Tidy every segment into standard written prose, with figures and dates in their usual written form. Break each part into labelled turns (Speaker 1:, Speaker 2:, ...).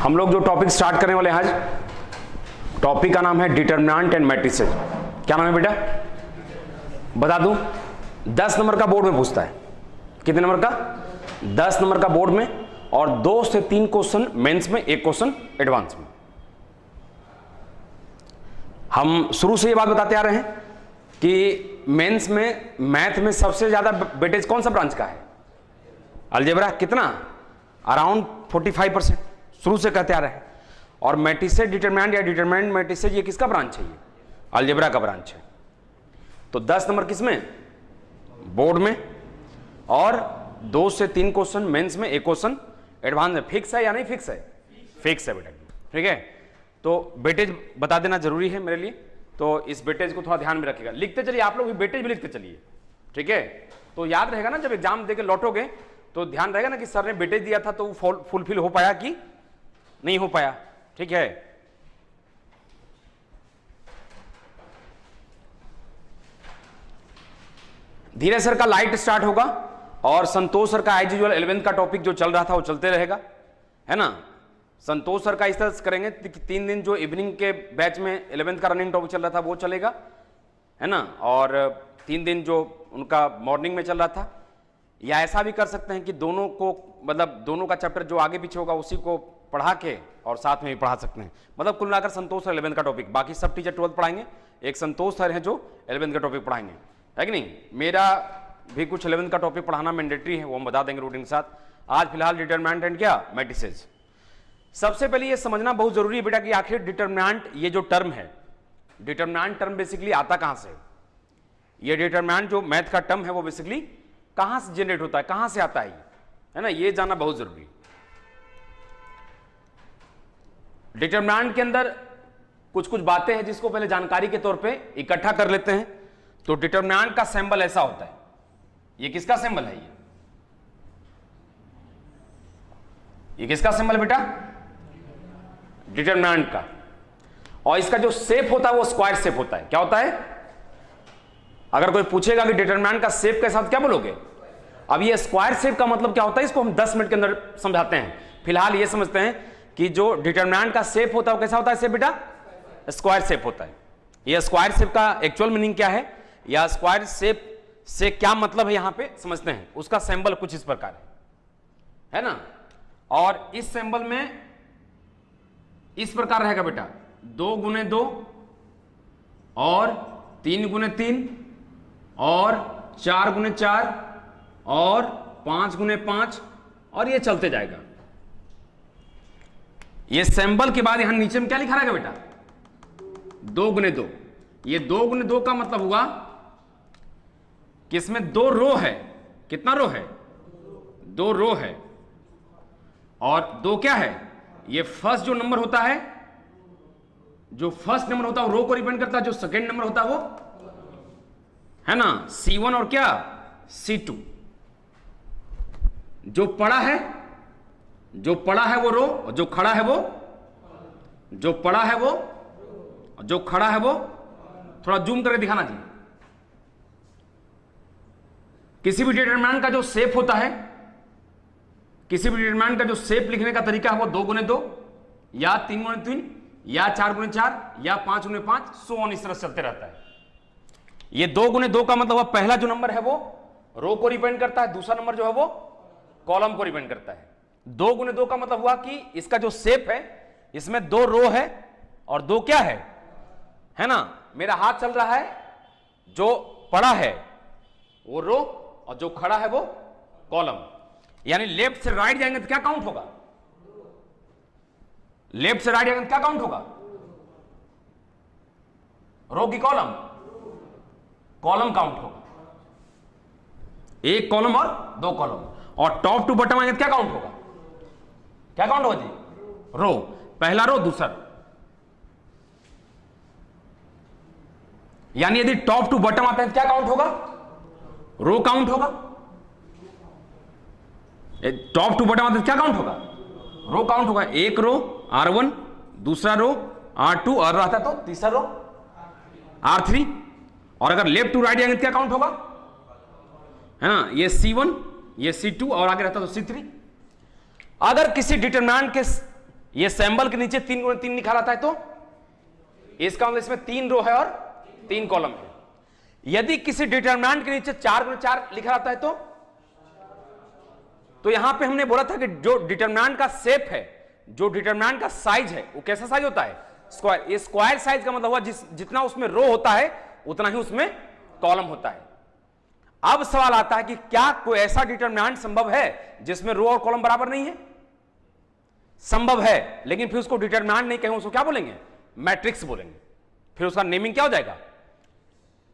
Speaker 1: हम लोग जो टॉपिक स्टार्ट करने वाले हैं आज, टॉपिक का नाम है डिटरमिनेंट एंड मैट्रिसेस। क्या नाम है बेटा? बता दूं, 10 नंबर का बोर्ड में पूछता है। कितने नंबर का? 10 नंबर का बोर्ड में, और 2 से 3 क्वेश्चन मेंस में, 1 क्वेश्चन एडवांस में। हम शुरू से ये बात बताते आ रहे हैं कि मेंस में मैथ में सबसे ज्यादा वेटेज कौन सा ब्रांच का है? अलजेब्रा। कितना? अराउंड 45% शुरू से कहते आ रहे हैं। और मैट्रिसेस डिटरमिनेंट या डिटरमिनेंट मैट्रिसेस, ये किसका ब्रांच है? ये अलजेब्रा का ब्रांच है। तो 10 नंबर किसमें? बोर्ड में, और 2 से 3 क्वेश्चन मेंस में, 1 क्वेश्चन एडवांस में। फिक्स है या नहीं फिक्स है? फिक्स है बेटा। ठीक है, तो वेटेज बता देना जरूरी है मेरे लिए, तो इस वेटेज को थोड़ा ध्यान में रखिएगा। लिखते चलिए, आप लोग भी वेटेज भी लिखते चलिए। ठीक है, तो याद रहेगा ना, जब एग्जाम देके लौटोगे तो ध्यान रहेगा ना कि सर ने वेटेज दिया था तो वो फुलफिल हो पाया कि नहीं हो पाया। ठीक है, धीरे सर का लाइट स्टार्ट होगा, और संतोष सर का एज यूजुअल 11th का टॉपिक जो चल रहा था वो चलते रहेगा, है ना। संतोष सर का इस तरह से करेंगे, 3 दिन जो इवनिंग के बैच में 11th का रनिंग टॉपिक चल रहा था वो चलेगा, है ना। और 3 दिन जो उनका मॉर्निंग में चल रहा था, या ऐसा भी कर सकते हैं कि दोनों को, मतलब दोनों का चैप्टर जो आगे पीछे होगा उसी को पढ़ा के और साथ में भी पढ़ा सकते हैं। मतलब कुल मिलाकर संतोष सर 11th का टॉपिक, बाकी सब टीचर 12th पढ़ाएंगे, एक संतोष सर हैं जो 11th का टॉपिक पढ़ाएंगे, है कि नहीं। मेरा भी कुछ 11th का टॉपिक पढ़ाना मैंडेटरी है, वो हम बता देंगे रूटीन के साथ। आज फिलहाल डिटरमिनेंट एंड क्या, मैट्रिसेस। सबसे पहले ये समझना बहुत जरूरी है बेटा कि आखिर डिटरमिनेंट, ये जो टर्म है, डिटरमिनेंट टर्म बेसिकली आता कहां से? ये डिटरमिनेंट जो मैथ का टर्म है वो बेसिकली कहां से जनरेट होता है, कहां से आता है ना, ये जानना बहुत जरूरी है। डिटरमिनेंट के अंदर कुछ कुछ बातें हैं जिसको पहले जानकारी के तौर पे इकट्ठा कर लेते हैं। तो डिटरमिनेंट का सिंबल ऐसा होता है, ये किसका सिंबल है? ये किसका सिंबल है बेटा? डिटरमिनेंट का। और इसका जो शेप होता है वो स्क्वायर शेप होता है। क्या होता है? अगर कोई पूछेगा कि डिटरमिनेंट का शेप कैसा होता है, क्या बोलोगे? अब ये स्क्वायर शेप का मतलब क्या होता है, इसको हम 10 मिनट के अंदर समझाते हैं। फिलहाल ये समझते हैं कि जो डिटरमिनेंट का शेप होता है वो कैसा होता है? शेप बेटा स्क्वायर शेप होता है। ये स्क्वायर शेप का एक्चुअल मीनिंग क्या है, या स्क्वायर शेप से क्या मतलब है, यहां पे समझते हैं। उसका सिंबल कुछ इस प्रकार है ना। और इस सिंबल में इस प्रकार रहेगा बेटा, 2 गुने 2 और 3 गुने 3 और 4 गुने 4 और 5 गुने 5, और ये चलते जाएगा। ये सिंबल के बाद यहां नीचे में क्या लिखा रहेगा बेटा? 2 गुने 2। ये 2 गुने 2 का मतलब हुआ कि इसमें 2 रो है। कितना रो है? 2 रो है। और 2 क्या है? ये फर्स्ट जो नंबर होता है, जो फर्स्ट नंबर होता है वो रो को रिप्रेजेंट करता है, जो सेकंड नंबर होता है वो, है ना, C1 और क्या, C2। जो पड़ा है वो रो, और जो खड़ा है वो, जो पड़ा है वो, जो खड़ा है वो। थोड़ा जूम करके दिखाना चाहिए। किसी भी डिटरमिनेंट का जो शेप होता है, किसी भी डिटरमिनेंट का जो शेप लिखने का तरीका है वो 2 गुने 2 या 3 गुने 3 या 4 गुने 4 या 5 गुने 5, सो ऑन, इस तरह से चलते रहता है। ये 2 गुने 2 का मतलब हुआ पहला जो नंबर है वो रो को रिप्रेजेंट करता है, दूसरा नंबर जो है वो कॉलम को रिप्रेजेंट करता है। 2 गुने 2 का मतलब हुआ कि इसका जो शेप है, इसमें 2 रो है और 2 क्या है ना। मेरा हाथ चल रहा है, जो पड़ा है वो रो और जो खड़ा है वो कॉलम। यानी लेफ्ट से राइट जाएंगे तो क्या काउंट होगा? लेफ्ट से राइट जाएंगे तो क्या काउंट होगा? रो की कॉलम? कॉलम काउंट होगा। 1 कॉलम और 2 कॉलम। और टॉप टू बॉटम आएंगे तो क्या काउंट होगा? क्या काउंट होगा जी? रो। पहला रो, दूसरा। यानी यदि टॉप टू बॉटम आते हैं तो क्या काउंट होगा? रो काउंट होगा। टॉप टू बॉटम आते क्या काउंट होगा? रो काउंट होगा। 1 रो R1, दूसरा रो R2, और रहता तो तीसरा रो R3। और अगर लेफ्ट टू राइट जाएंगे तो क्या काउंट होगा? है ना, ये C1, ये C2 और आगे रहता तो C3। अगर किसी डिटरमिनेंट के ये सिंबल के नीचे 3 गुणे 3 लिखा रहता है, तो इसका मतलब इसमें 3 रो है और 3 कॉलम है। यदि किसी डिटरमिनेंट के नीचे 4 गुणे 4 लिखा रहता है तो यहां पे हमने बोला था कि जो डिटरमिनेंट का शेप है, जो डिटरमिनेंट का साइज है, वो कैसा साइज होता है? स्क्वायर। ये स्क्वायर साइज का मतलब हुआ जितना उसमें रो होता है उतना ही उसमें कॉलम होता है। अब सवाल आता है कि क्या कोई ऐसा डिटरमिनेंट संभव है जिसमें रो और कॉलम बराबर नहीं है? संभव है, लेकिन फिर उसको डिटरमिनेंट नहीं कहेंगे, उसको क्या बोलेंगे? मैट्रिक्स बोलेंगे। फिर उसका नेमिंग क्या हो जाएगा?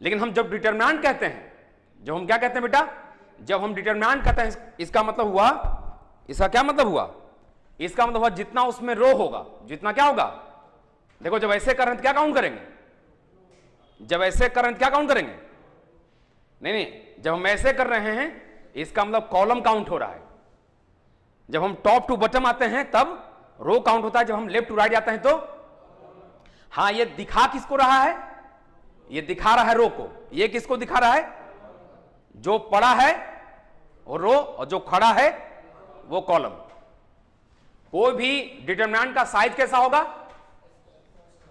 Speaker 1: लेकिन हम जब डिटरमिनेंट कहते हैं, जब हम क्या कहते हैं बेटा, जब हम डिटरमिनेंट कहते हैं, इसका मतलब हुआ, इसका क्या मतलब हुआ? इसका मतलब हुआ जितना उसमें रो होगा, जितना क्या होगा? देखो जब ऐसे कर रहे हैं तो क्या काउंट करेंगे? जब ऐसे कर रहे हैं तो क्या काउंट करेंगे? नहीं, जब हम ऐसे कर रहे हैं इसका मतलब कॉलम काउंट हो रहा है। जब हम टॉप टू बॉटम आते हैं तब रो काउंट होता है, जब हम लेफ्ट टू राइट जाते हैं तो। हां, ये दिखा किसको रहा है? ये दिखा रहा है रो को। ये किसको दिखा रहा है? जो पड़ा है वो रो और जो खड़ा है वो कॉलम। कोई भी डिटरमिनेंट का साइज कैसा होगा?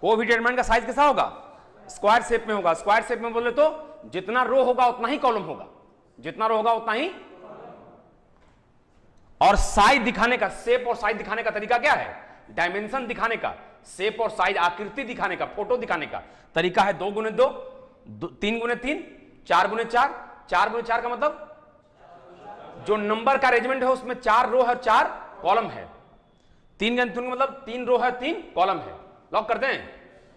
Speaker 1: कोई भी डिटरमिनेंट का साइज कैसा होगा? स्क्वायर शेप में होगा। स्क्वायर शेप में बोले तो जितना रो होगा उतना ही कॉलम होगा, जितना रो होगा उतना ही। और साइज दिखाने का, शेप और साइज दिखाने का तरीका क्या है? डायमेंशन दिखाने का, शेप और साइज, आकृति दिखाने का, फोटो दिखाने का तरीका है 2 गुने 2, 3 गुने 3, 4 गुने 4। 4 गुने 4 का मतलब जो नंबर का अरेंजमेंट है उसमें 4 रो है, 4 कॉलम है। 3 गुने 3 मतलब 3 रो है, 3 कॉलम है। लॉक करते हैं।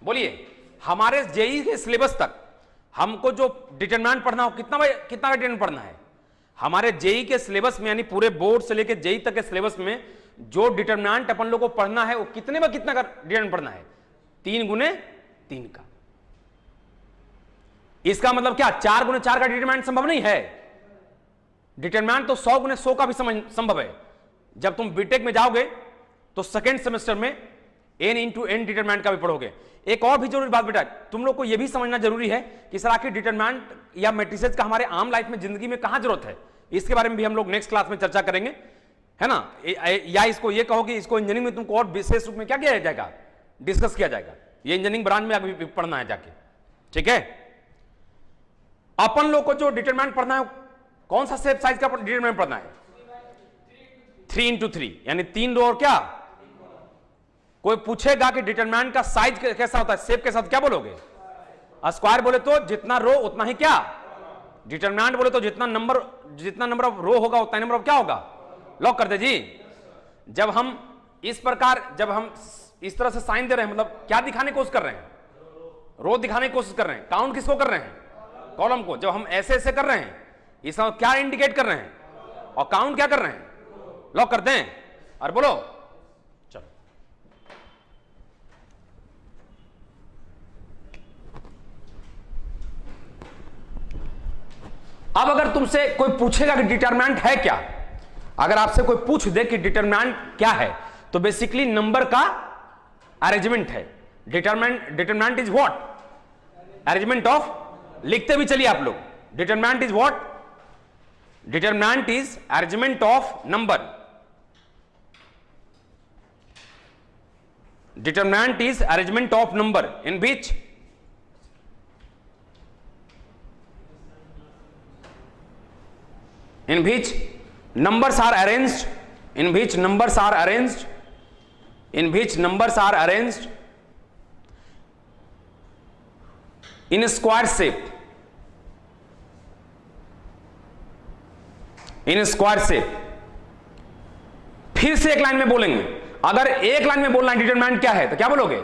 Speaker 1: बोलिए, हमारे जेईई के सिलेबस तक हमको जो डिटरमिनेंट पढ़ना हो, कितना डिटरमिनेंट पढ़ना है? हमारे जेईई के सिलेबस में, यानी पूरे बोर्ड से लेकर जेईई तक के सिलेबस में जो डिटरमिनेंट अपन लोग को पढ़ना है वो कितने में कितना का डिटरमिनेंट पढ़ना है? 3 गुने 3 का। इसका मतलब क्या 4 गुने 4 का डिटरमिनेंट संभव नहीं है? डिटरमिनेंट तो 100 गुने 100 का भी संभव है। जब तुम बीटेक में जाओगे तो सेकेंड सेमेस्टर में n इंटू n डिटरमिनेंट का भी पढ़ोगे। एक और भी जरूरी बात बेटा, तुम लोग को यह भी समझना जरूरी है कि सर आखिर डिटरमिनेंट या मैट्रिसेस का हमारे आम लाइफ में, जिंदगी में कहां जरूरत है? इसके बारे में भी हम लोग नेक्स्ट क्लास में चर्चा करेंगे, है ना। या इसको ये कहो कि इसको इंजीनियरिंग में तुमको और विशेष रूप में क्या किया जाएगा? डिस्कस किया जाएगा। ये इंजीनियरिंग ब्रांच में अभी पढ़ना है जाके, ठीक है। अपन लोग को जो डिटरमिनेंट पढ़ना है, कौन सा शेप साइज का डिटरमिनेंट पढ़ना है? 3 इंटू 3, यानी 3 रो और क्या? कोई पूछेगा कि डिटरमिनेंट का साइज कैसा होता है, शेप कैसा होता है, क्या बोलोगे? स्क्वायर बोले तो जितना रो उतना ही क्या? डिटरमिनेंट बोले तो जितना नंबर ऑफ रो होगा उतना नंबर ऑफ क्या होगा? लॉक कर दे जी। जब हम इस तरह से साइन दे रहे हैं, मतलब क्या दिखाने की कोशिश कर रहे हैं? रो दिखाने की कोशिश कर रहे हैं। काउंट किसको कर रहे हैं? कॉलम को। जब हम ऐसे ऐसे कर रहे हैं, इसका क्या इंडिकेट कर रहे हैं? और काउंट क्या कर रहे हैं? लॉक करते हैं। और बोलो, चलो अब अगर तुमसे कोई पूछेगा कि डिटरमिनेंट है क्या, अगर आपसे कोई पूछ दे कि डिटरमिनेंट क्या है, तो बेसिकली नंबर का अरेंजमेंट है। Determinant is what? Arrangement of, लिखते भी चलिए आप लोग, determinant is what? Determinant is arrangement of number. Determinant is arrangement of number in which numbers are arranged, in which numbers are arranged in square shape, in square shape। फिर से एक line में बोलेंगे। अगर एक लाइन में बोलना है डिटरमिनेंट क्या है तो क्या बोलोगे?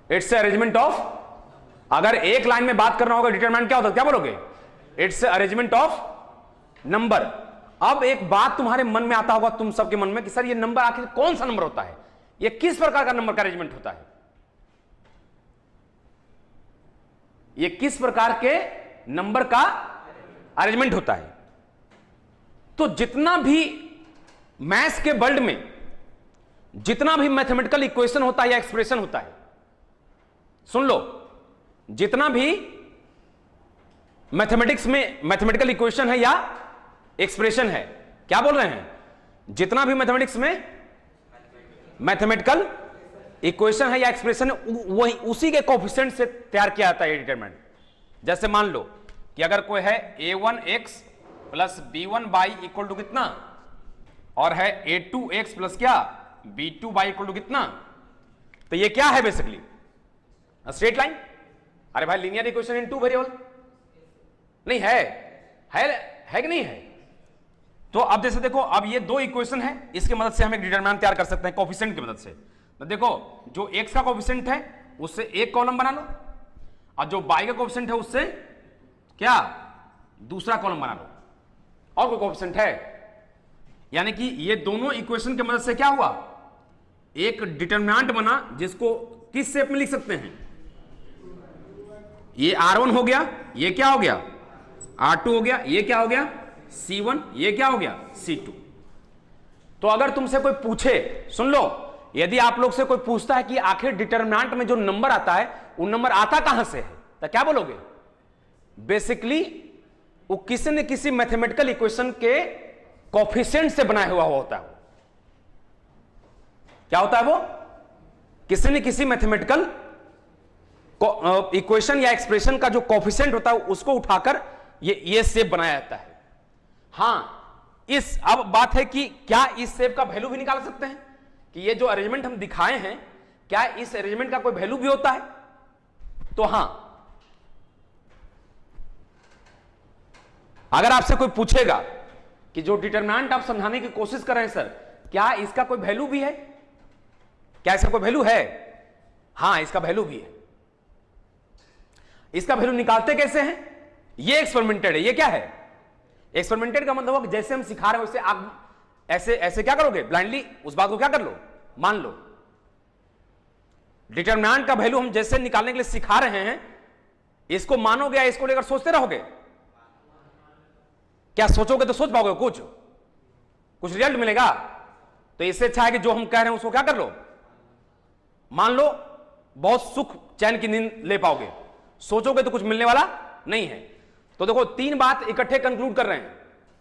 Speaker 1: It's arrangement of. अगर एक लाइन में बात करना होगा डिटरमिनेंट क्या होता है, क्या बोलोगे? It's arrangement of number. अब एक बात तुम्हारे मन में आता होगा, तुम सबके मन में, कि सर ये नंबर आखिर कौन सा नंबर होता है? ये किस प्रकार का नंबर का अरेंजमेंट होता है? ये किस प्रकार के नंबर का अरेंजमेंट होता है? तो जितना भी मैथ्स के वर्ल्ड में जितना भी मैथमेटिकल इक्वेशन होता है या एक्सप्रेशन होता है, सुन लो, जितना भी मैथमेटिक्स में मैथमेटिकल इक्वेशन है या एक्सप्रेशन है, क्या बोल रहे हैं? जितना भी मैथमेटिक्स में मैथमेटिकल इक्वेशन है या एक्सप्रेशन है, वही उसी के कोफिशिएंट से तैयार किया जाता है डिटरमिनेंट। जैसे मान लो कि अगर कोई है a1x plus b1y equal to कितना, और है a2x प्लस क्या b2y इक्वल टू कितना, तो ये क्या है बेसिकली स्ट्रेट लाइन। अरे भाई linear equation in two variable नहीं है कि नहीं है। तो अब जैसे देखो, अब ये दो इक्वेशन है, इसकी मदद से हम एक डिटरमिनेंट तैयार कर सकते हैं कोफिशिएंट की मदद से। तो देखो जो x का कोफिशिएंट है उससे एक कॉलम बना लो, और जो y का कोफिशिएंट है उससे क्या दूसरा कॉलम बना लो, और कोई कोफिशिएंट है। यानी कि ये दोनों इक्वेशन की मदद से क्या हुआ, एक डिटरमिनेंट बना जिसको किस शेप में लिख सकते हैं, ये r1 हो गया, ये क्या हो गया r2 हो गया, ये क्या हो गया c1, ये क्या हो गया c2। तो अगर तुमसे कोई पूछे, सुन लो, यदि आप लोग से कोई पूछता है कि आखिर डिटरमिनेंट में जो नंबर आता है वो नंबर आता कहां से है, तो क्या बोलोगे, बेसिकली वो किसी न किसी मैथमेटिकल इक्वेशन के कोफिशिएंट से बनाया हुआ होता है। क्या होता है वो, किसी न किसी मैथमेटिकल इक्वेशन या एक्सप्रेशन का जो कोफिशिएंट होता है उसको उठाकर ये शेप बनाया जाता है। हां, इस अब बात है कि क्या इस शेप का वैल्यू भी निकाल सकते हैं, कि ये जो अरेंजमेंट हम दिखाए हैं क्या इस अरेंजमेंट का कोई वैल्यू भी होता है। तो हां, अगर आपसे कोई पूछेगा कि जो डिटरमिनेंट आप समझाने की कोशिश कर रहे हैं सर, क्या इसका कोई वैल्यू भी है, क्या इसका कोई वैल्यू है, हां इसका वैल्यू भी है। इसका वैल्यू निकालते कैसे हैं, ये एक्सपेरिमेंटेड है। ये क्या है, एक्सपेरिमेंटेड का मतलब हो कि जैसे हम सिखा रहे हैं वैसे आप ऐसे ऐसे क्या करोगे, ब्लाइंडली उस बात को क्या कर लो, मान लो। डिटरमिनेंट का वैल्यू हम जैसे निकालने के लिए सिखा रहे हैं, इसको मानोगे या इसको लेकर सोचते रहोगे, क्या सोचोगे तो सोच पाओगे, कुछ रिजल्ट मिलेगा। तो इससे अच्छा है कि जो हम कह रहे हैं उसको क्या कर लो, मान लो, बहुत सुख चैन की नींद ले पाओगे। सोचोगे तो कुछ मिलने वाला नहीं है। तो देखो तीन बात इकट्ठे कंक्लूड कर रहे हैं,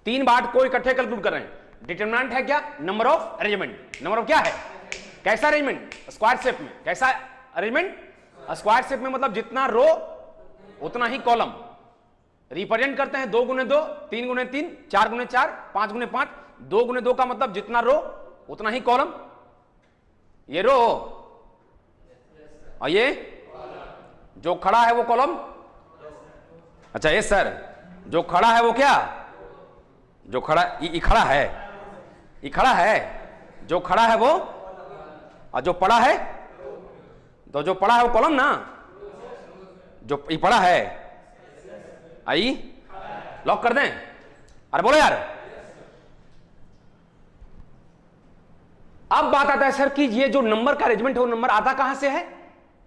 Speaker 1: तीन बात को इकट्ठे कंक्लूड कर रहे हैं। डिटरमिनेंट है क्या, number of arrangement. Number of क्या है, कैसा अरेंजमेंट, स्क्वायर शेप में। कैसा अरेंजमेंट, स्क्वायर शेप में, मतलब जितना रो उतना ही कॉलम रिप्रेजेंट करते हैं। 2 गुने 2, 3 गुने 3, 4 गुने 4, 5 गुने 5। 2 गुने 2 का मतलब जितना रो उतना ही कॉलम। ये रो और ये जो खड़ा है वो कॉलम। अच्छा ये सर, जो खड़ा है वो क्या, जो खड़ा ये खड़ा है, ये खड़ा है, जो खड़ा है वो, और जो पड़ा है, तो जो पड़ा है वो कॉलम ना, जो ये पड़ा है आई लॉक कर दें। अरे बोलो यार। अब बात आता है सर कि ये जो नंबर का अरेंजमेंट है वो नंबर आता कहां से है,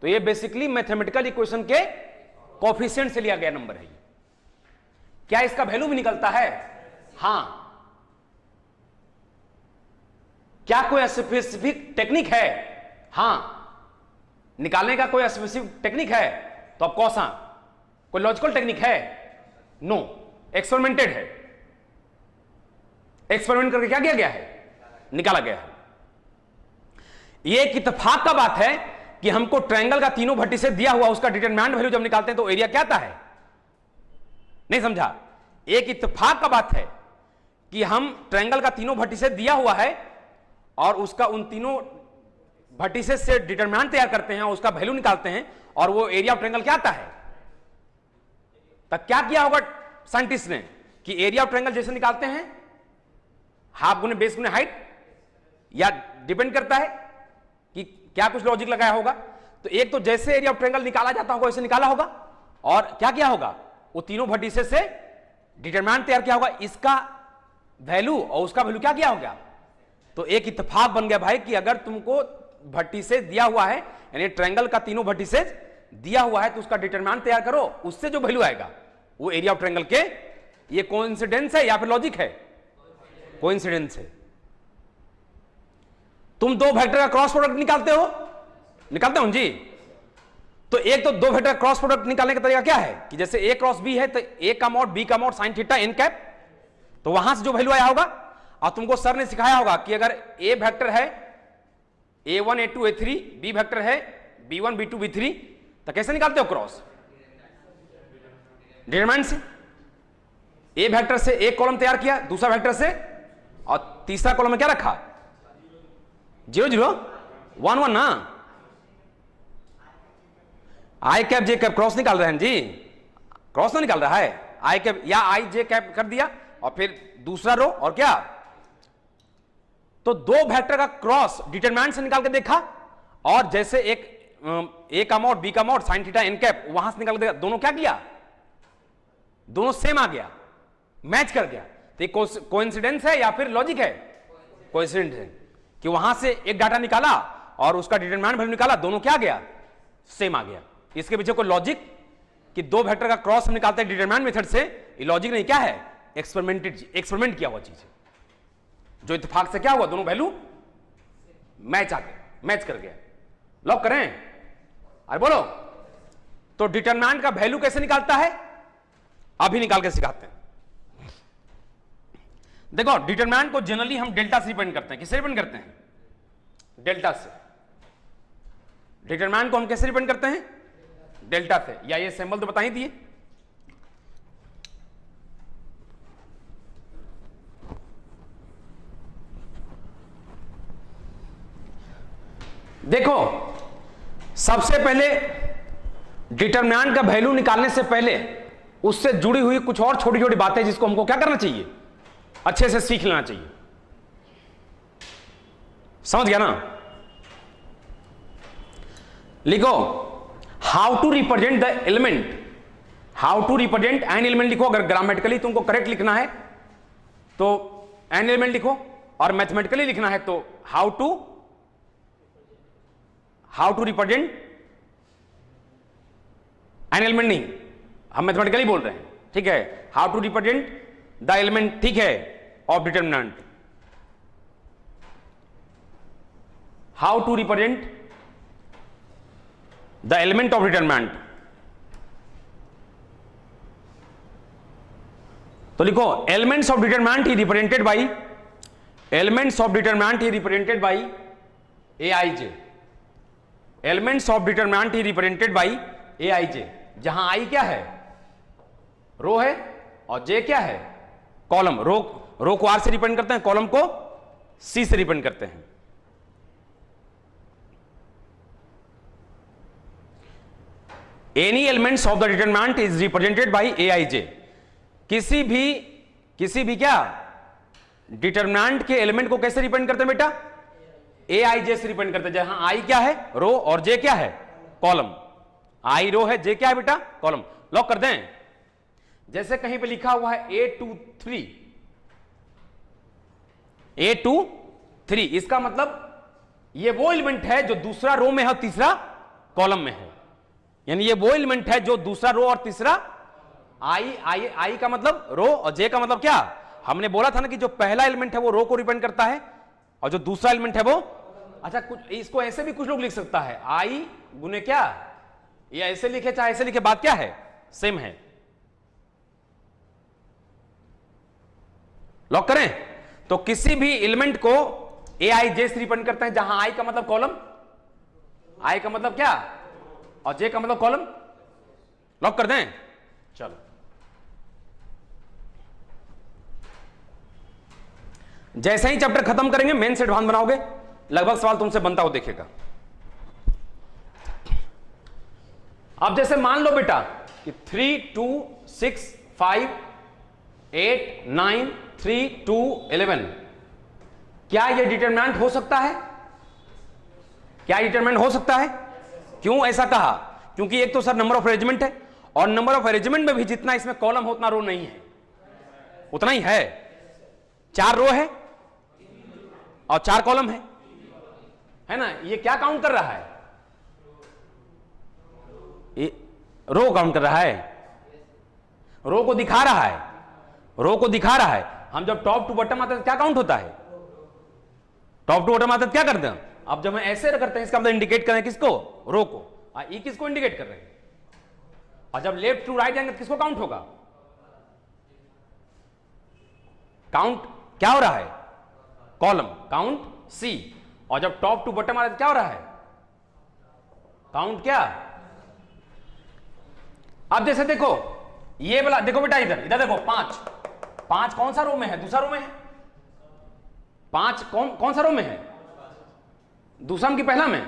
Speaker 1: तो ये बेसिकली मैथमेटिकल इक्वेशन के कोफिशिएंट से लिया गया नंबर है। क्या इसका वैल्यू भी निकलता है, हां। क्या कोई स्पेसिफिक टेक्निक है, हां। निकालने का कोई स्पेसिफिक टेक्निक है, तो अब कौन सा, कोई लॉजिकल टेक्निक है, नो, एक्सपेरिमेंटेड है। एक्सपेरिमेंट करके क्या किया गया है, निकाला गया है। यह एक इत्तेफाक का बात है कि हमको ट्रायंगल का तीनों भट्टी से दिया हुआ उसका डिटरमिनेंट वैल्यू जब निकालते हैं तो एरिया क्या आता है, नहीं समझा। एक इत्तेफाक का बात है कि हम ट्रायंगल का तीनों भट्टी से दिया हुआ है और उसका उन तीनों भट्टी से डिटरमिनेंट तैयार करते हैं और उसका वैल्यू निकालते हैं, और वो एरिया ऑफ ट्रायंगल क्या आता है। तब क्या किया होगा साइंटिस्ट ने कि एरिया ऑफ ट्रायंगल जैसे निकालते हैं हाफ गुने बेस गुने हाइट, या डिपेंड करता है कि क्या कुछ लॉजिक लगाया होगा। तो एक तो जैसे एरिया ऑफ ट्रायंगल निकाला जाता होगा वैसे निकाला होगा, और क्या किया होगा, वो तीनों भट्टी से डिटरमिनेंट तैयार किया होगा, इसका वैल्यू और उसका वैल्यू क्या किया होगा। तो एक इत्तेफाक बन गया भाई कि अगर तुमको भट्टी से दिया हुआ है, यानी ट्रायंगल का तीनों भट्टी से दिया हुआ है, तो उसका डिटरमिनेंट तैयार करो, उससे जो वैल्यू आएगा वो एरिया ऑफ ट्रायंगल के। ये कोइंसिडेंस है या फिर लॉजिक है, कोइंसिडेंस है। तुम दो वेक्टर का क्रॉस प्रोडक्ट निकालते हो जी। तो एक तो दो वेक्टर क्रॉस प्रोडक्ट निकालने का तरीका क्या है कि जैसे ए क्रॉस बी है तो ए का मॉड बी का mod sine theta n cap, तो वहां से जो वैल्यू आया होगा, और तुमको सर ने सिखाया होगा कि अगर ए वेक्टर है, A1 A2 A3 B vector है B1 B2 B3, तो कैसे निकालते हो क्रॉस? डिटरमिनेंट से। ए वेक्टर से एक कॉलम तैयार किया, दूसरा वेक्टर से, और तीसरा कॉलम में क्या रखा? 0 0 1 1 ना। आई कैप जे कैप क्रॉस निकाल रहे हैं जी, क्रॉस ना निकाल रहा है, आई कैप या आई जे कैप कर दिया और फिर दूसरा रो और क्या, तो दो वेक्टर का क्रॉस डिटरमिनेंट से निकाल के देखा, और जैसे एक ए का मॉड बी का mod sine theta n cap वहां से निकाल के देखा, दोनों क्या किया? दोनों सेम आ गया, मैच कर गया। तो ये कोइंसिडेंस है या फिर लॉजिक है? कोइंसिडेंस है कि वहां से एक डाटा निकाला और उसका डिटरमिनेंट वैल्यू निकाला, दोनों क्या आ गया? सेम आ गया। इसके पीछे कोई लॉजिक कि दो वेक्टर का क्रॉस हम निकालते हैं डिटरमिनेंट मेथड से, ये लॉजिक नहीं, क्या है? एक्सपेरिमेंट किया हुआ चीज है, जो इत्तेफाक से क्या हुआ, दोनों वैल्यू मैच आ गए, मैच कर गया। लॉक करें? अरे बोलो, तो डिटरमिनेंट का वैल्यू कैसे निकालता है अभी निकाल के सिखाते हैं। देखो डिटरमिनेंट को जनरली हम डेल्टा से रिप्रेजेंट करते हैं। किससे रिप्रेजेंट करते हैं? डेल्टा से। डिटरमिनेंट को हम कैसे रिप्रेजेंट करते हैं? डेल्टा से। या ये सिंबल तो बता ही दिए। देखो सबसे पहले डिटरमिनेंट का वैल्यू निकालने से पहले उससे जुड़ी हुई कुछ और छोटी छोटी बातें जिसको हमको क्या करना चाहिए, अच्छे से सीख लेना चाहिए। समझ गया ना? लिखो how to represent the element, how to represent an element लिखो। अगर ग्रामेटिकली तुमको करेक्ट लिखना है तो एन एलिमेंट लिखो, और मैथमेटिकली लिखना है तो how to represent an element. नहीं, हम मैथमेटिकली बोल रहे हैं, ठीक है। How to represent the element, ठीक है, of determinant. How to represent the element of determinant. तो लिखो एलिमेंट्स ऑफ डिटरमिनेंट ही represented by, elements of determinant ही represented by A I J. Elements of determinant ही represented by A I J, जहां I क्या है? रो है, और जे क्या है? कॉलम। रो को आर से रिप्रेजेंट करते हैं, कॉलम को सी से रिप्रेजेंट करते हैं। Any elements of the determinant is represented by A I J. किसी भी क्या डिटरमिनेंट के एलिमेंट को कैसे रिप्रेजेंट करते हैं बेटा? ए आई जे से रिप्रेजेंट करते हैं, जहां आई क्या है? रो, और जे क्या है? कॉलम। आई रो है, जे क्या है बेटा? कॉलम। लॉक कर दें। जैसे कहीं पे लिखा हुआ है A23, A23, इसका मतलब ये वो एलिमेंट है जो दूसरा रो में है और तीसरा कॉलम में है। यानी ये वो एलिमेंट है जो दूसरा रो और तीसरा, आई का मतलब रो और जे का मतलब क्या? हमने बोला था ना कि जो पहला एलिमेंट है वो रो को रिप्रेजेंट करता है और जो दूसरा एलिमेंट है वो, अच्छा कुछ इसको ऐसे भी कुछ लोग लिख सकता है, आई गुने क्या, या ऐसे लिखे चाहे ऐसे लिखे, बात क्या है? सेम है। लॉक करें? तो किसी भी एलिमेंट को ए आई जे से रिप्रेजेंट करते हैं, जहां आई का मतलब कॉलम, आई का मतलब क्या, और जे का मतलब कॉलम। लॉक कर दें? चलो जैसे ही चैप्टर खत्म करेंगे मेन से एडवांस बनाओगे, लगभग सवाल तुमसे बनता हो देखेगा। अब जैसे मान लो बेटा कि 3 2 6 5 8 9 3 2 11, क्या यह डिटरमिनेंट हो सकता है? क्या डिटरमिनेंट हो सकता है? क्यों ऐसा कहा? क्योंकि एक तो सर नंबर ऑफ अरेंजमेंट है, और नंबर ऑफ अरेंजमेंट में भी जितना इसमें कॉलम हो उतना रो नहीं है, उतना ही है। 4 रो है और 4 कॉलम है ना? ये क्या काउंट कर रहा है? ये रो काउंट कर रहा है, रो को दिखा रहा है, रो को दिखा रहा है। हम जब टॉप टू बॉटम आते हैं क्या काउंट होता है? टॉप टू बॉटम आते हैं क्या करते हैं? अब जब हम ऐसे करते हैं इसका मतलब इंडिकेट कर रहे हैं किसको? रो को। ये किसको इंडिकेट कर रहे हैं? और जब लेफ्ट टू राइट जाएंगे तो किसको काउंट होगा? काउंट क्या हो रहा है? कॉलम। Count c. और जब टॉप टू बॉटम आ रहा है क्या हो रहा है, काउंट क्या। अब जैसे देखो ये वाला, देखो बेटा इधर इधर देखो, 5 कौन सा रो में है, दूसरा रो में है। 5 कौन सा रो में है, दूसरा में कि पहला में,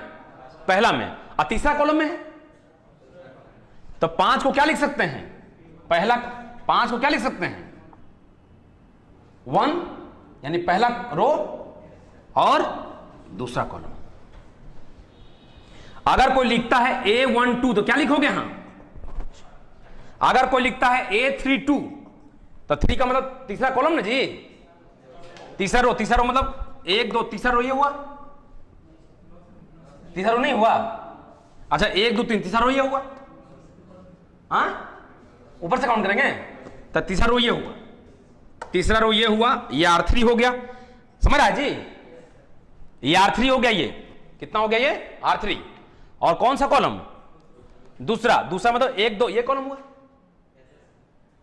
Speaker 1: पहला में, और तीसरा कॉलम में है। तो 5 को क्या लिख सकते हैं, पहला 5 को क्या लिख सकते हैं, 1 यानी पहला रो और दूसरा कॉलम। अगर कोई लिखता है A12 तो क्या लिखोगे, हां अगर कोई लिखता है A32 तो 3 का मतलब तीसरा कॉलम ना जी, तीसरा रो मतलब 1 2 तीसरा रो ये हुआ, तीसरा रो नहीं हुआ, अच्छा 1 2 3 तीसरा रो ये हुआ, हाँ ऊपर से काउंट करेंगे तो तीसरा रो ये हुआ, तीसरा रो ये हुआ, ये R3 हो गया, समझ रहा है जी, ये R3 हो गया, ये कितना हो गया, ये R3। और कौन सा कॉलम, दूसरा मतलब 1 2 ये कॉलम हुआ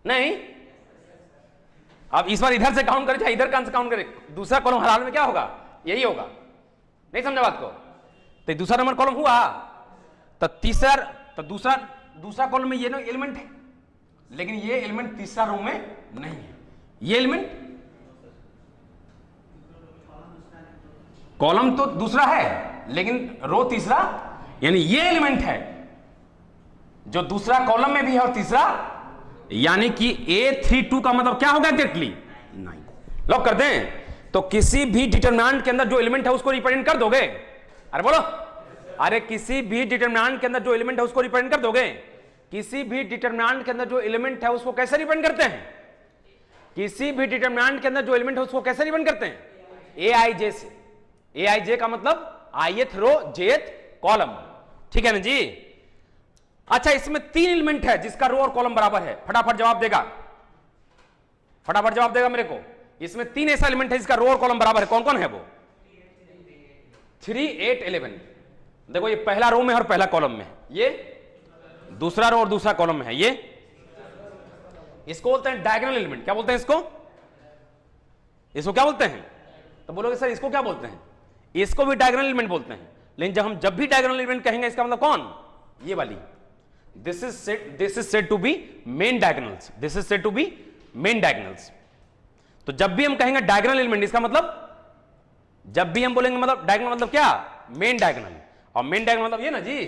Speaker 1: नहीं। अब इस बार इधर से काउंट करें चाहे इधर का काउंट करें, दूसरा कॉलम हर हाल में क्या होगा, यही होगा, नहीं समझा बात को। तो दूसरा नंबर कॉलम हुआ, तो तीसरा, तो दूसरा कॉलम में ये ना एलिमेंट है, लेकिन ये एलिमेंट तीसरा रो में नहीं है। ये एलिमेंट कॉलम तो दूसरा है लेकिन रो तीसरा, यानी ये एलिमेंट है जो दूसरा कॉलम में भी है और तीसरा, यानी कि A32 का मतलब क्या होगा एग्जैक्टली 9। लॉक कर दें। तो किसी भी डिटरमिनेंट के अंदर जो एलिमेंट है उसको रिप्रेजेंट कर दोगे, अरे बोलो, अरे किसी भी डिटरमिनेंट के अंदर जो एलिमेंट है उसको रिप्रेजेंट कर दोगे। किसी भी डिटरमिनेंट के अंदर जो एलिमेंट है उसको कैसे रिप्रेजेंट करते हैं, किसी भी डिटरमिनेंट के अंदर जो एलिमेंट है उसको कैसे रिप्रेजेंट करते हैं, AIJ से। AIJ का मतलब ith रो jth कॉलम, ठीक है ना जी। अच्छा इसमें 3 एलिमेंट है जिसका रो और कॉलम बराबर है, फटाफट जवाब देगा, फटाफट जवाब देगा मेरे को। इसमें 3 ऐसा एलिमेंट है जिसका रो और कॉलम बराबर है, कौन कौन है वो, 3 8 11। देखो ये पहला रो में और पहला कॉलम में है, ये दूसरा रो और दूसरा कॉलम में है, ये इसको बोलते हैं डायगोनल एलिमेंट। क्या बोलते हैं इसको, इसको क्या बोलते हैं, तो बोलोगे सर इसको क्या बोलते हैं, इसको भी डायगोनल एलिमेंट बोलते हैं। लेकिन जब भी डायगोनल एलिमेंट कहेंगे इसका मतलब कौन, ये वाली, this is said to be main diagonals, this is said to be main diagonals. तो जब भी हम कहेंगे डायगोनल एलिमेंट, इसका मतलब जब भी हम बोलेंगे मतलब डायगोनल मतलब क्या, मेन डायगोनल। और मेन डायगोनल मतलब ये ना जी,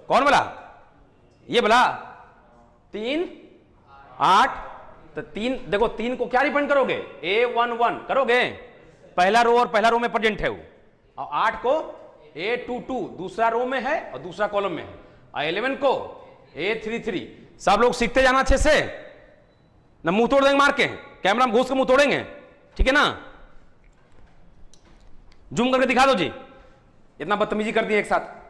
Speaker 1: कौन बोला, ये बोला 3 8। तो 3 देखो, 3 को क्या रिप्रेजेंट करोगे, A11 करोगे, पहला रो और पहला रो में प्रेजेंट है वो। और 8 को A22 दूसरा रो में है और दूसरा कॉलम में है, और 11 को A33। सब लोग सीखते जाना अच्छे से, ना मुंह तोड़ देंगे मार के, कैमरा में घुस के मुंह तोड़ेंगे, ठीक है ना। जूम करके दिखा दो जी, इतना बदतमीजी कर दी एक साथ।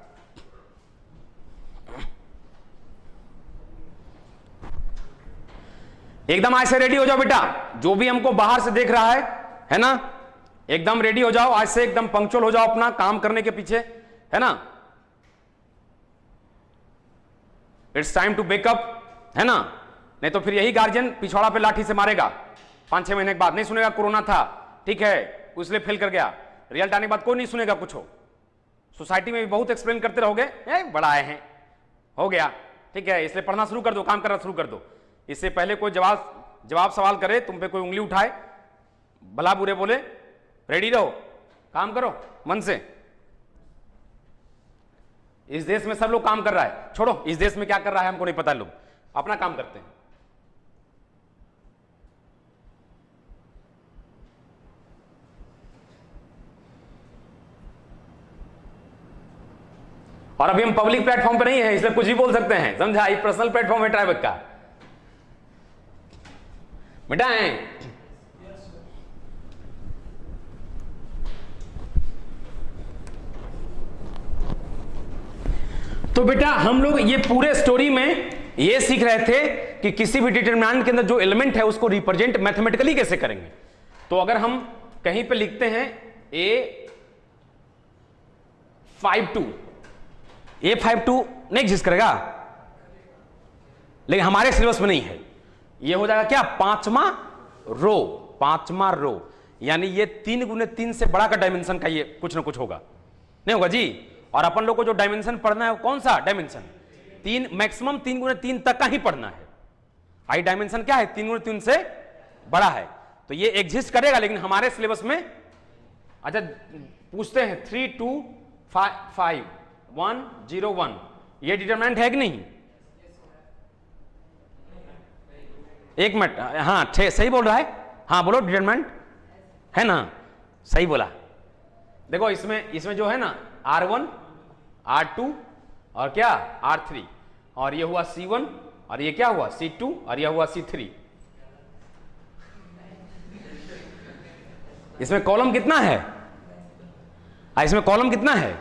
Speaker 1: एकदम आज से रेडी हो जाओ बेटा, जो भी हमको बाहर से देख रहा है ना, एकदम रेडी हो जाओ आज से, एकदम पंक्चुअल हो जाओ अपना काम करने के पीछे, है ना। इट्स टाइम टू बेकअप, है ना, नहीं तो फिर यही गार्जियन पिछवाड़ा पे लाठी से मारेगा 5-6 महीने के बाद। नहीं सुनेगा कोरोना था, ठीक है, इसलिए फेल कर गया, रिजल्ट आने के बाद कोई नहीं सुनेगा कुछ हो। सोसाइटी में भी बहुत एक्सप्लेन करते रहोगे, बड़ा आए हैं, हो गया, ठीक है, इसलिए पढ़ना शुरू कर दो, काम करना शुरू कर दो। इससे पहले कोई जवाब सवाल करे, तुम पे कोई उंगली उठाए, भला बुरे बोले, रेडी रहो, काम करो मन से। इस देश में सब लोग काम कर रहा है, छोड़ो इस देश में क्या कर रहा है हमको नहीं पता, लोग अपना काम करते हैं। और अभी हम पब्लिक प्लेटफॉर्म पे नहीं है, इसलिए कुछ भी बोल सकते हैं, समझा। ये पर्सनल प्लेटफॉर्म है ट्राइबक का, बेटा है। तो बेटा हम लोग ये पूरे स्टोरी में ये सीख रहे थे कि किसी भी डिटरमिनेंट के अंदर जो एलिमेंट है उसको रिप्रेजेंट मैथमेटिकली कैसे करेंगे। तो अगर हम कहीं पे लिखते हैं A52 नहीं एग्जिस्ट करेगा, लेकिन हमारे सिलेबस में नहीं है। ये हो जाएगा क्या, 5वां रो, यानी ये 3 गुने 3 से बड़ा का डायमेंशन का ये कुछ ना कुछ होगा, नहीं होगा जी। और अपन लोग को जो डायमेंशन पढ़ना है वो कौन सा डायमेंशन, 3, मैक्सिमम 3 गुने 3 तक का ही पढ़ना है। हाई डायमेंशन क्या है, 3 गुने 3 से बड़ा है, तो ये एग्जिस्ट करेगा, लेकिन हमारे सिलेबस में अच्छा पूछते हैं 3 2 5 1 0 1, ये डिटरमिनेंट है कि नहीं? एक मिनट, हाँ सही बोल रहा है, हाँ बोलो डिटरमिनेंट है ना, सही बोला। देखो इसमें जो है ना R1 R2 और क्या R3, और ये हुआ C1 और ये क्या हुआ C2 और ये हुआ C3। इसमें कॉलम कितना है, इसमें कॉलम कितना है,